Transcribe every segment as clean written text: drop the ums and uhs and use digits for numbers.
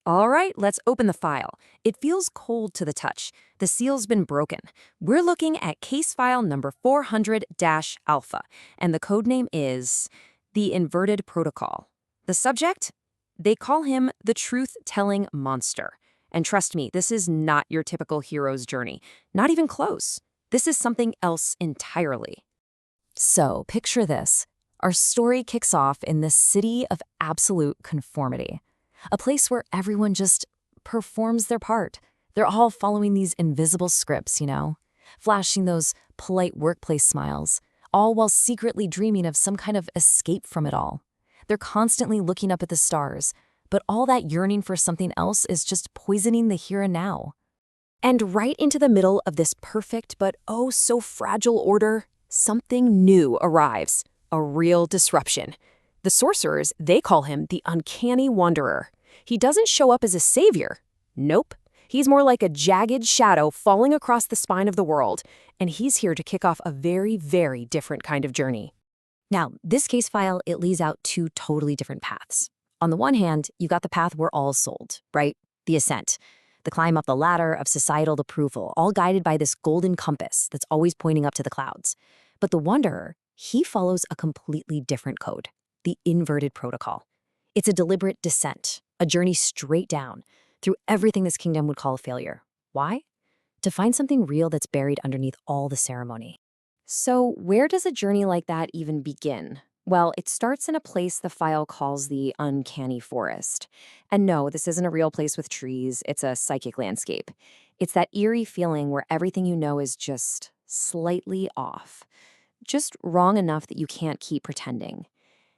All right, let's open the file. It feels cold to the touch. The seal's been broken. We're looking at case file number 400-alpha, and the codename is the inverted protocol. The subject? They call him the truth-telling monster. And trust me, this is not your typical hero's journey. Not even close. This is something else entirely. So, picture this. Our story kicks off in this city of absolute conformity. A place where everyone just performs their part. They're all following these invisible scripts, flashing those polite workplace smiles, all while secretly dreaming of some kind of escape from it all. They're constantly looking up at the stars, but all that yearning for something else is just poisoning the here and now. And right into the middle of this perfect but oh so fragile order, something new arrives, a real disruption. The sorcerers, they call him the Uncanny Wanderer. He doesn't show up as a savior. Nope. He's more like a jagged shadow falling across the spine of the world, and he's here to kick off a very, very different kind of journey. Now, this case file, it lays out two totally different paths. On the one hand, you got the path we're all sold, right? The ascent. The climb up the ladder of societal approval, all guided by this golden compass that's always pointing up to the clouds. But the Wanderer, he follows a completely different code. The inverted protocol. It's a deliberate descent, a journey straight down, through everything this kingdom would call a failure. Why? To find something real that's buried underneath all the ceremony. So where does a journey like that even begin? Well, it starts in a place the file calls the Uncanny Forest. And no, this isn't a real place with trees, it's a psychic landscape. It's that eerie feeling where everything you know is just slightly off. Just wrong enough that you can't keep pretending.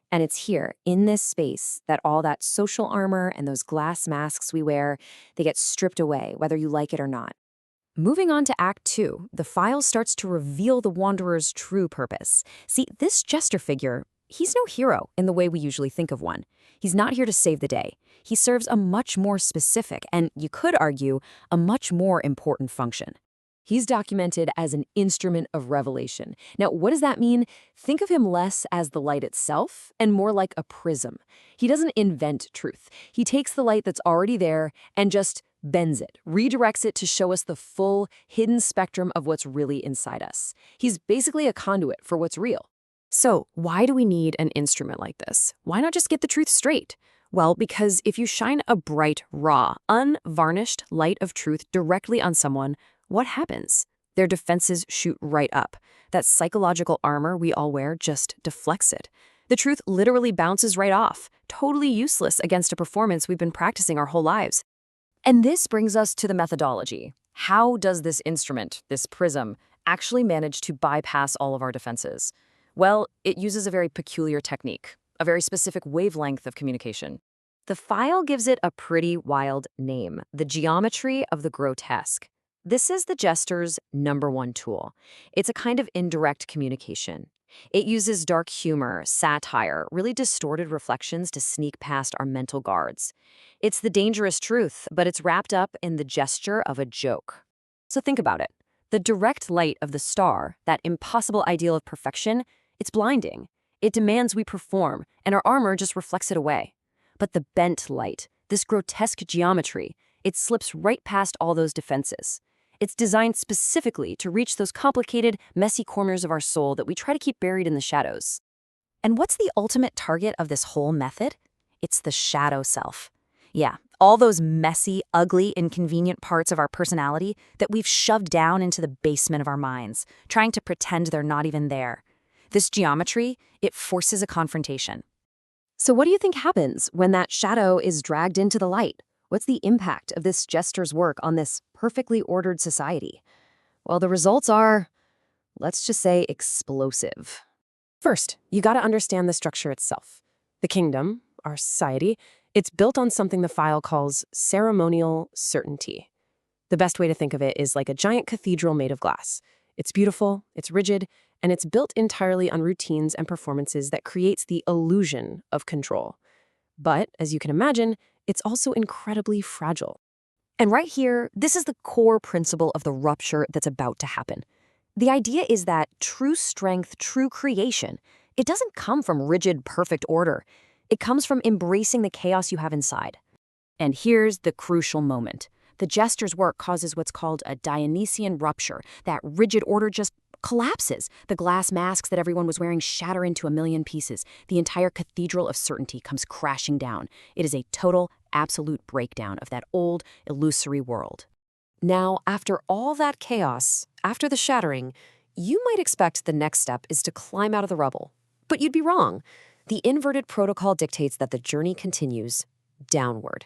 And it's here, in this space, that all that social armor and those glass masks we wear, they get stripped away, whether you like it or not. Moving on to Act 2, the file starts to reveal the Wanderer's true purpose. See, this jester figure, he's no hero in the way we usually think of one. He's not here to save the day. He serves a much more specific, and you could argue, a much more important function. He's documented as an instrument of revelation. Now, what does that mean? Think of him less as the light itself and more like a prism. He doesn't invent truth. He takes the light that's already there and just bends it, redirects it to show us the full, hidden spectrum of what's really inside us. He's basically a conduit for what's real. So, why do we need an instrument like this? Why not just get the truth straight? Well, because if you shine a bright, raw, unvarnished light of truth directly on someone, what happens? Their defenses shoot right up. That psychological armor we all wear just deflects it. The truth literally bounces right off, totally useless against a performance we've been practicing our whole lives. And this brings us to the methodology. How does this instrument, this prism, actually manage to bypass all of our defenses? Well, it uses a very peculiar technique, a very specific wavelength of communication. The file gives it a pretty wild name, the geometry of the grotesque. This is the jester's #1 tool. It's a kind of indirect communication. It uses dark humor, satire, really distorted reflections to sneak past our mental guards. It's the dangerous truth, but it's wrapped up in the gesture of a joke. So think about it. The direct light of the star, that impossible ideal of perfection, it's blinding. It demands we perform, and our armor just reflects it away. But the bent light, this grotesque geometry, it slips right past all those defenses. It's designed specifically to reach those complicated, messy corners of our soul that we try to keep buried in the shadows. And what's the ultimate target of this whole method? It's the shadow self. Yeah, all those messy, ugly, inconvenient parts of our personality that we've shoved down into the basement of our minds, trying to pretend they're not even there. This geometry, it forces a confrontation. So what do you think happens when that shadow is dragged into the light? What's the impact of this jester's work on this perfectly ordered society? Well, the results are, let's just say, explosive. First, you gotta understand the structure itself. The kingdom, our society, it's built on something the file calls ceremonial certainty. The best way to think of it is like a giant cathedral made of glass. It's beautiful, it's rigid, and it's built entirely on routines and performances that creates the illusion of control. But, as you can imagine, it's also incredibly fragile. And right here, this is the core principle of the rupture that's about to happen. The idea is that true strength, true creation, it doesn't come from rigid, perfect order. It comes from embracing the chaos you have inside. And here's the crucial moment. The jester's work causes what's called a Dionysian rupture. That rigid order just collapses. The glass masks that everyone was wearing shatter into a million pieces. The entire cathedral of certainty comes crashing down. It is a total, absolute breakdown of that old, illusory world. Now, after all that chaos, after the shattering, you might expect the next step is to climb out of the rubble. But you'd be wrong. The inverted protocol dictates that the journey continues downward,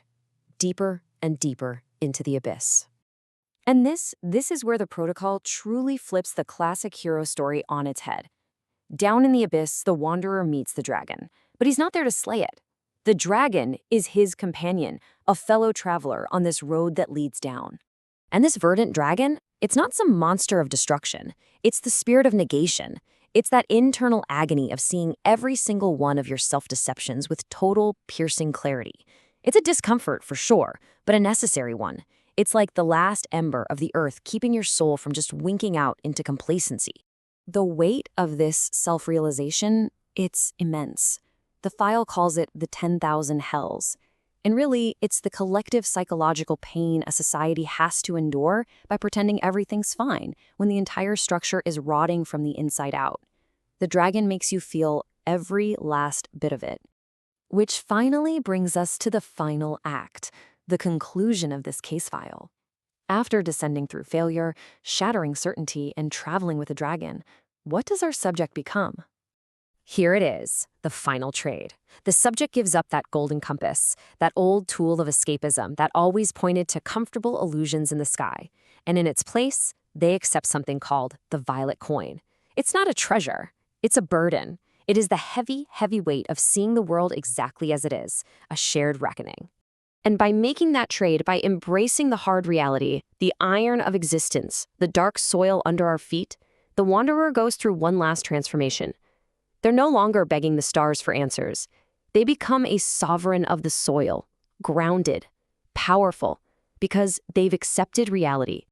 deeper and deeper into the abyss. And this is where the protocol truly flips the classic hero story on its head. Down in the abyss, the wanderer meets the dragon, but he's not there to slay it. The dragon is his companion, a fellow traveler on this road that leads down. And this verdant dragon, it's not some monster of destruction. It's the spirit of negation. It's that internal agony of seeing every single one of your self-deceptions with total, piercing clarity. It's a discomfort for sure, but a necessary one. It's like the last ember of the earth keeping your soul from just winking out into complacency. The weight of this self-realization, it's immense. The file calls it the 10,000 hells. And really, it's the collective psychological pain a society has to endure by pretending everything's fine when the entire structure is rotting from the inside out. The dragon makes you feel every last bit of it. Which finally brings us to the final act, the conclusion of this case file. After descending through failure, shattering certainty, and traveling with a dragon, what does our subject become? Here it is, the final trade. The subject gives up that golden compass, that old tool of escapism that always pointed to comfortable illusions in the sky. And in its place, they accept something called the violet coin. It's not a treasure, it's a burden. It is the heavy, heavy weight of seeing the world exactly as it is, a shared reckoning. And by making that trade, by embracing the hard reality, the iron of existence, the dark soil under our feet, the wanderer goes through one last transformation. They're no longer begging the stars for answers. They become a sovereign of the soil, grounded, powerful, because they've accepted reality.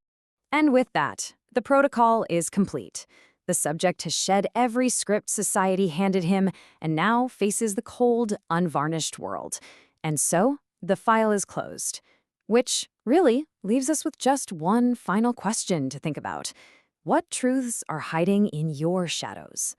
And with that, the protocol is complete. The subject has shed every script society handed him and now faces the cold, unvarnished world. And so, the file is closed, which really leaves us with just one final question to think about. What truths are hiding in your shadows?